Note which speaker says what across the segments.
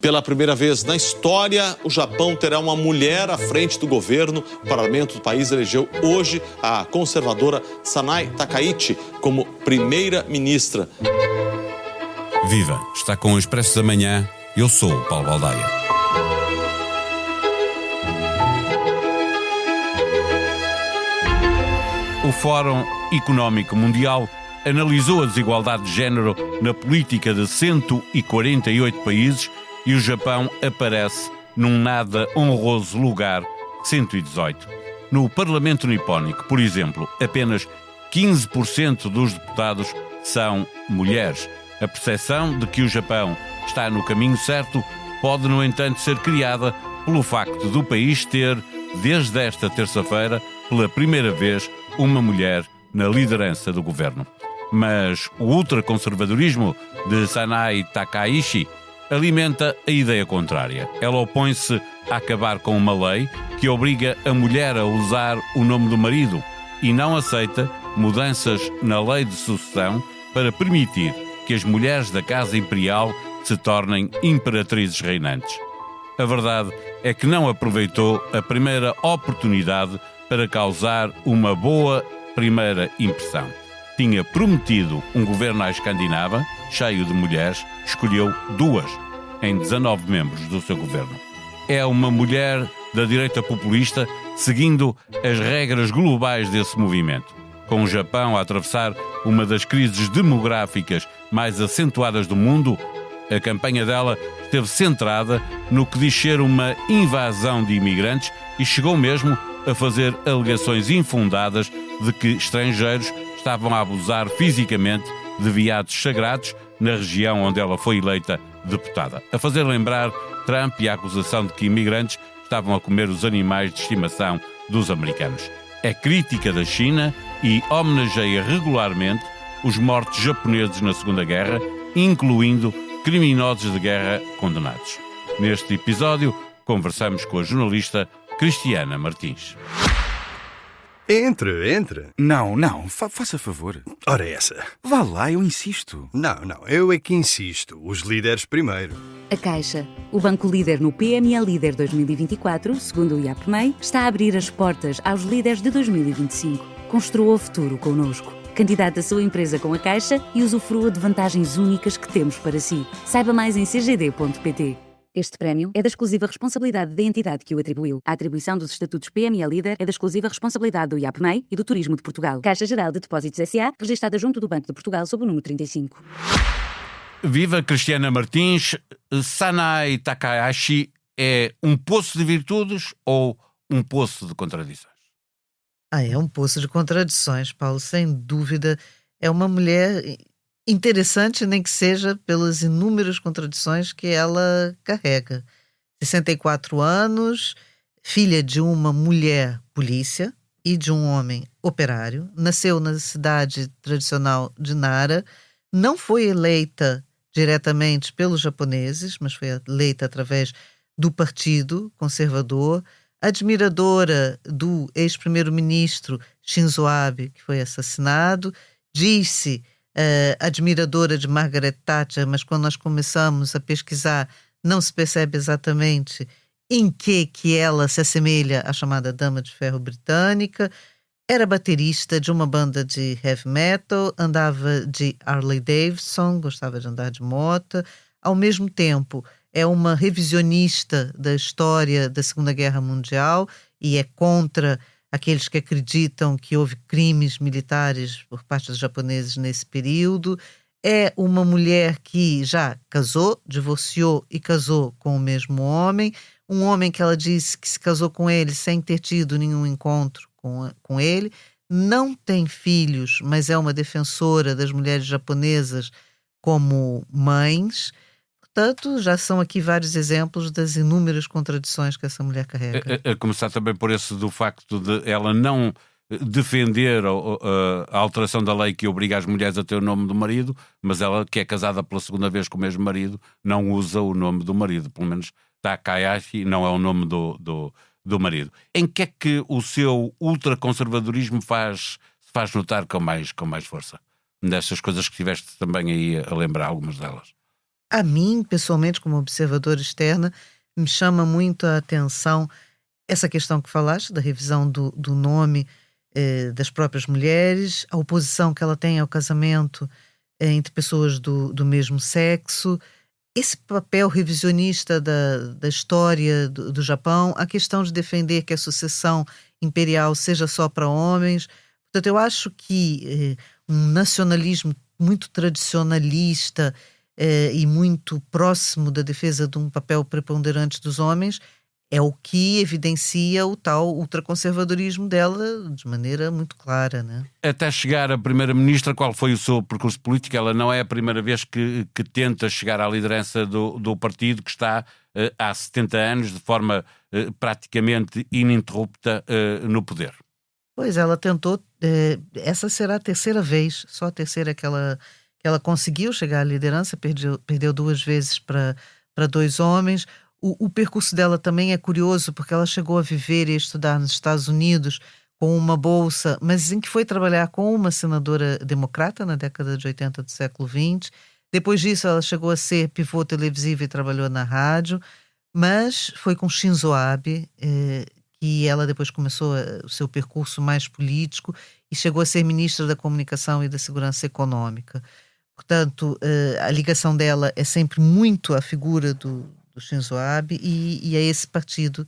Speaker 1: Pela primeira vez na história, o Japão terá uma mulher à frente do governo. O parlamento do país elegeu hoje a conservadora Sanai Takaichi como primeira-ministra.
Speaker 2: Viva! Está com o Expresso da Manhã. Eu sou o Paulo Baldaia. O Fórum Económico Mundial analisou a desigualdade de género na política de 148 países e o Japão aparece num nada honroso lugar 118. No Parlamento nipónico, por exemplo, apenas 15% dos deputados são mulheres. A percepção de que o Japão está no caminho certo pode, no entanto, ser criada pelo facto do país ter, desde esta terça-feira, pela primeira vez, uma mulher na liderança do governo. Mas o ultraconservadorismo de Sanai Takaichi alimenta a ideia contrária. Ela opõe-se a acabar com uma lei que obriga a mulher a usar o nome do marido e não aceita mudanças na lei de sucessão para permitir que as mulheres da Casa Imperial se tornem imperatrizes reinantes. A verdade é que não aproveitou a primeira oportunidade para causar uma boa primeira impressão. Tinha prometido um governo à escandinava, cheio de mulheres, escolheu 2 em 19 membros do seu governo. É uma mulher da direita populista, seguindo as regras globais desse movimento. Com o Japão a atravessar uma das crises demográficas mais acentuadas do mundo, a campanha dela esteve centrada no que diz ser uma invasão de imigrantes e chegou mesmo a fazer alegações infundadas de que estrangeiros estavam a abusar fisicamente de veados sagrados na região onde ela foi eleita deputada, a fazer lembrar Trump e a acusação de que imigrantes estavam a comer os animais de estimação dos americanos. É crítica da China e homenageia regularmente os mortos japoneses na Segunda Guerra, incluindo criminosos de guerra condenados. Neste episódio, conversamos com a jornalista Cristiana Martins.
Speaker 3: Entre.
Speaker 4: Não, faça favor.
Speaker 3: Ora essa.
Speaker 4: Vá lá, eu insisto.
Speaker 3: Não, eu é que insisto. Os líderes primeiro.
Speaker 5: A Caixa, o banco líder no PME Líder 2024, segundo o IAPMEI, está a abrir as portas aos líderes de 2025. Construa o futuro connosco. Candidate a sua empresa com a Caixa e usufrua de vantagens únicas que temos para si. Saiba mais em cgd.pt. Este prémio é da exclusiva responsabilidade da entidade que o atribuiu. A atribuição dos estatutos PME Líder é da exclusiva responsabilidade do IAPMEI e do Turismo de Portugal. Caixa Geral de Depósitos S.A., registada junto do Banco de Portugal sob o número 35.
Speaker 2: Viva Cristiana Martins. Sanai Takaichi é um poço de virtudes ou um poço de contradições?
Speaker 6: É um poço de contradições, Paulo, sem dúvida. É uma mulher interessante, nem que seja pelas inúmeras contradições que ela carrega. 64 anos, filha de uma mulher polícia e de um homem operário, nasceu na cidade tradicional de Nara, não foi eleita diretamente pelos japoneses, mas foi eleita através do Partido Conservador, admiradora do ex-primeiro-ministro Shinzo Abe, que foi assassinado, disse admiradora de Margaret Thatcher, mas quando nós começamos a pesquisar, não se percebe exatamente em que ela se assemelha à chamada Dama de Ferro britânica. Era baterista de uma banda de heavy metal, andava de Harley Davidson, gostava de andar de moto. Ao mesmo tempo, é uma revisionista da história da Segunda Guerra Mundial e é contra aqueles que acreditam que houve crimes militares por parte dos japoneses nesse período. É uma mulher que já casou, divorciou e casou com o mesmo homem. Um homem que ela disse que se casou com ele sem ter tido nenhum encontro com ele. Não tem filhos, mas é uma defensora das mulheres japonesas como mães. Portanto, já são aqui vários exemplos das inúmeras contradições que essa mulher carrega.
Speaker 2: A começar também por esse do facto de ela não defender a alteração da lei que obriga as mulheres a ter o nome do marido, mas ela, que é casada pela segunda vez com o mesmo marido, não usa o nome do marido. Pelo menos Takaichi não é o nome do marido. Em que é que o seu ultraconservadorismo faz notar com mais força? Destas coisas que estiveste também aí a lembrar, algumas delas.
Speaker 6: A mim, pessoalmente, como observadora externa, me chama muito a atenção essa questão que falaste, da revisão do nome das próprias mulheres, a oposição que ela tem ao casamento entre pessoas do mesmo sexo, esse papel revisionista da história do Japão, a questão de defender que a sucessão imperial seja só para homens. Portanto, eu acho que um nacionalismo muito tradicionalista e muito próximo da defesa de um papel preponderante dos homens é o que evidencia o tal ultraconservadorismo dela de maneira muito clara, né?
Speaker 2: Até chegar a primeira-ministra, qual foi o seu percurso político? Ela não é a primeira vez que tenta chegar à liderança do partido, que está há 70 anos, de forma praticamente ininterrupta no poder.
Speaker 6: Pois, ela tentou, essa será a terceira vez, só a terceira que ela conseguiu chegar à liderança, perdeu 2 vezes para 2 homens. O percurso dela também é curioso, porque ela chegou a viver e estudar nos Estados Unidos com uma bolsa, mas em que foi trabalhar com uma senadora democrata na década de 80 do século XX. Depois disso, ela chegou a ser pivô televisivo e trabalhou na rádio, mas foi com Shinzo Abe que ela depois começou o seu percurso mais político e chegou a ser ministra da Comunicação e da Segurança Econômica. Portanto, a ligação dela é sempre muito à figura do Shinzo Abe e é esse partido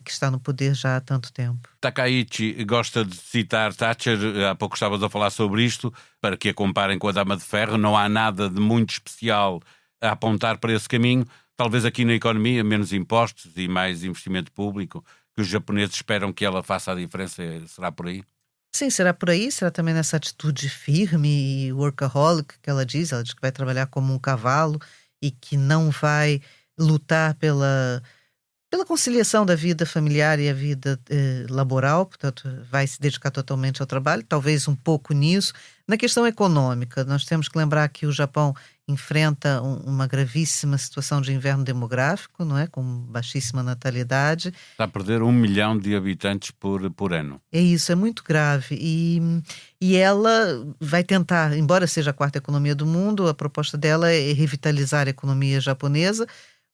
Speaker 6: que está no poder já há tanto tempo.
Speaker 2: Takaichi gosta de citar Thatcher, há pouco estavas a falar sobre isto, para que a comparem com a Dama de Ferro. Não há nada de muito especial a apontar para esse caminho. Talvez aqui na economia, menos impostos e mais investimento público, que os japoneses esperam que ela faça a diferença. Será por aí?
Speaker 6: Sim, será por aí, será também nessa atitude firme e workaholic que ela diz que vai trabalhar como um cavalo e que não vai lutar pela conciliação da vida familiar e a vida laboral, portanto vai se dedicar totalmente ao trabalho, talvez um pouco nisso. Na questão econômica, nós temos que lembrar que o Japão enfrenta uma gravíssima situação de inverno demográfico, não é? Com baixíssima natalidade.
Speaker 2: Está a perder 1 milhão de habitantes por ano.
Speaker 6: É isso, é muito grave. E ela vai tentar, embora seja a 4ª economia do mundo, a proposta dela é revitalizar a economia japonesa.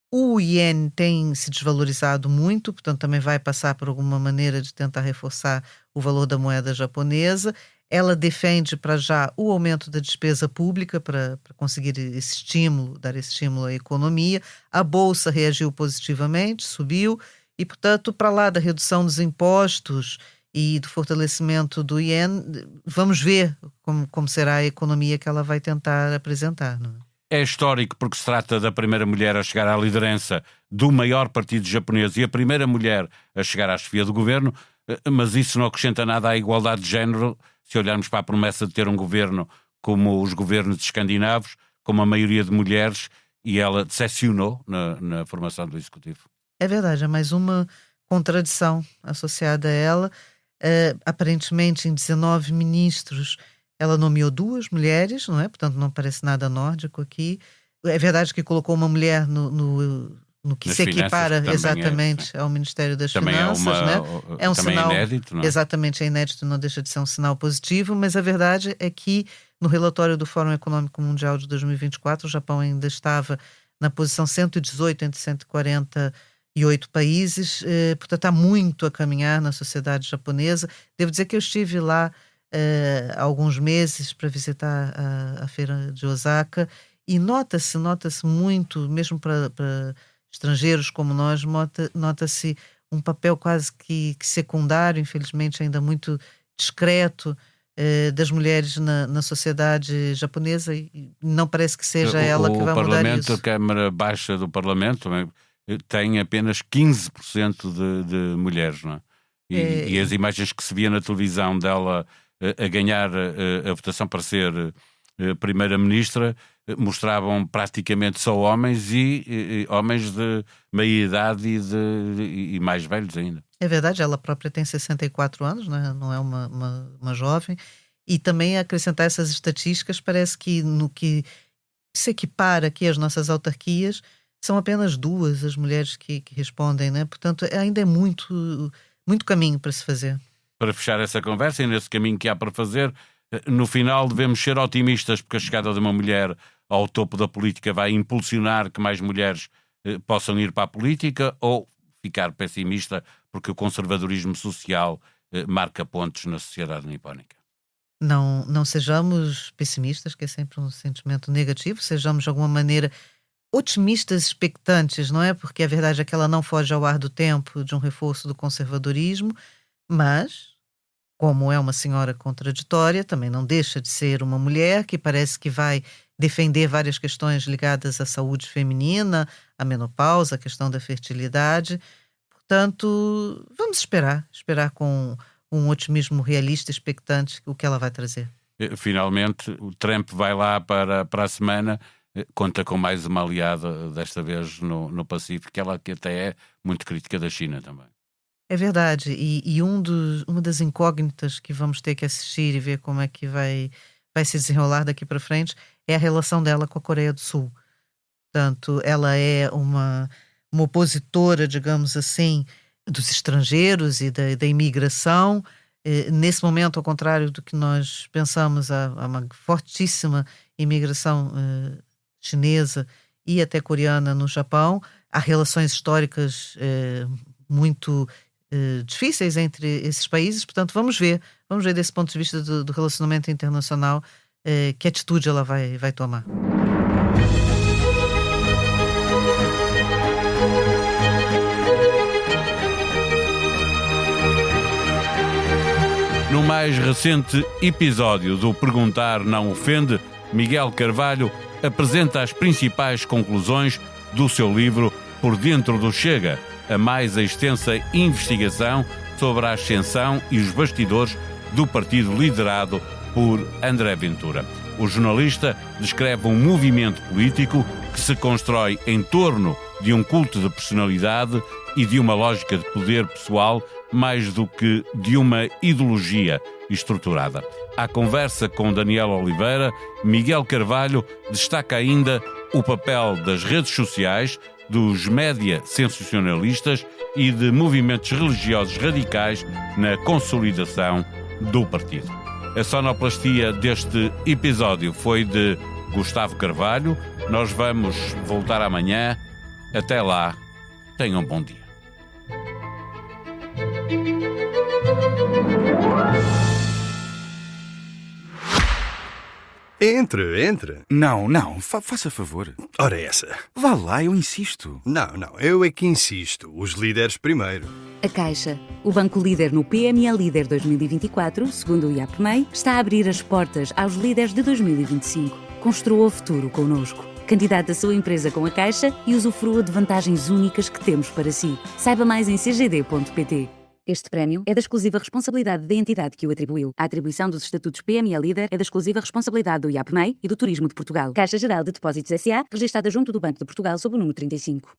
Speaker 6: O iene tem se desvalorizado muito, portanto também vai passar por alguma maneira de tentar reforçar o valor da moeda japonesa. Ela defende para já o aumento da despesa pública para conseguir esse estímulo, dar esse estímulo à economia. A bolsa reagiu positivamente, subiu e, portanto, para lá da redução dos impostos e do fortalecimento do iene, vamos ver como será a economia que ela vai tentar apresentar, não é?
Speaker 2: É histórico porque se trata da primeira mulher a chegar à liderança do maior partido japonês e a primeira mulher a chegar à chefia do governo, mas isso não acrescenta nada à igualdade de género, se olharmos para a promessa de ter um governo como os governos escandinavos, com uma maioria de mulheres, e ela decepcionou na formação do Executivo.
Speaker 6: É verdade, é mais uma contradição associada a ela. Aparentemente, em 19 ministros, ela nomeou 2 mulheres, não é? Portanto, não parece nada nórdico aqui. É verdade que colocou uma mulher no que se equipara exatamente ao Ministério das Finanças, né? É um sinal
Speaker 2: inédito, não é?
Speaker 6: Exatamente, é inédito, não deixa de ser um sinal positivo, mas a verdade é que no relatório do Fórum Econômico Mundial de 2024, o Japão ainda estava na posição 118 entre 148 países, portanto há muito a caminhar na sociedade japonesa. Devo dizer que eu estive lá há alguns meses para visitar a feira de Osaka e nota-se muito, mesmo para estrangeiros como nós, nota-se um papel quase que secundário, infelizmente ainda muito discreto, das mulheres na sociedade japonesa, e não parece que seja ela que vai mudar isso.
Speaker 2: A Câmara Baixa do Parlamento tem apenas 15% de mulheres, não é? E as imagens que se via na televisão dela a ganhar a votação para ser primeira-ministra mostravam praticamente só homens e homens de meia-idade e mais velhos ainda.
Speaker 6: É verdade, ela própria tem 64 anos, não é uma jovem. E também acrescentar essas estatísticas, parece que no que se equipara aqui às nossas autarquias, são apenas 2 as mulheres que respondem, né? Portanto, ainda é muito caminho para se fazer.
Speaker 2: Para fechar essa conversa e nesse caminho que há para fazer, no final devemos ser otimistas porque a chegada de uma mulher ao topo da política vai impulsionar que mais mulheres possam ir para a política, ou ficar pessimista porque o conservadorismo social marca pontos na sociedade nipónica?
Speaker 6: Não sejamos pessimistas, que é sempre um sentimento negativo, sejamos de alguma maneira otimistas, expectantes, não é? Porque a verdade é que ela não foge ao ar do tempo de um reforço do conservadorismo, mas, como é uma senhora contraditória, também não deixa de ser uma mulher que parece que vai defender várias questões ligadas à saúde feminina, à menopausa, à questão da fertilidade. Portanto, vamos esperar com um otimismo realista, expectante, o que ela vai trazer.
Speaker 2: Finalmente, o Trump vai lá para a semana, conta com mais uma aliada, desta vez no Pacífico, ela que até é muito crítica da China também.
Speaker 6: É verdade, e uma das incógnitas que vamos ter que assistir e ver como é que vai se desenrolar daqui para frente é a relação dela com a Coreia do Sul. Portanto, ela é uma opositora, digamos assim, dos estrangeiros e da imigração. Nesse momento, ao contrário do que nós pensamos, há uma fortíssima imigração chinesa e até coreana no Japão. Há relações históricas muito difíceis entre esses países, portanto vamos ver desse ponto de vista do relacionamento internacional que atitude ela vai tomar.
Speaker 2: No mais recente episódio do Perguntar Não Ofende, Miguel Carvalho apresenta as principais conclusões do seu livro Por Dentro do Chega, a mais extensa investigação sobre a ascensão e os bastidores do partido liderado por André Ventura. O jornalista descreve um movimento político que se constrói em torno de um culto de personalidade e de uma lógica de poder pessoal mais do que de uma ideologia estruturada. À conversa com Daniel Oliveira, Miguel Carvalho destaca ainda o papel das redes sociais, dos média sensacionalistas e de movimentos religiosos radicais na consolidação do partido. A sonoplastia deste episódio foi de Gustavo Carvalho. Nós vamos voltar amanhã. Até lá, tenham um bom dia.
Speaker 3: Entre.
Speaker 4: Não, faça favor.
Speaker 3: Ora essa.
Speaker 4: Vá lá, eu insisto.
Speaker 3: Não, eu é que insisto. Os líderes primeiro.
Speaker 5: A Caixa, o banco líder no PME Líder 2024, segundo o IAPMEI, está a abrir as portas aos líderes de 2025. Construa o futuro connosco. Candidate a sua empresa com a Caixa e usufrua de vantagens únicas que temos para si. Saiba mais em cgd.pt. Este prémio é da exclusiva responsabilidade da entidade que o atribuiu. A atribuição dos estatutos PME Líder é da exclusiva responsabilidade do IAPMEI e do Turismo de Portugal. Caixa Geral de Depósitos S.A., registada junto do Banco de Portugal sob o número 35.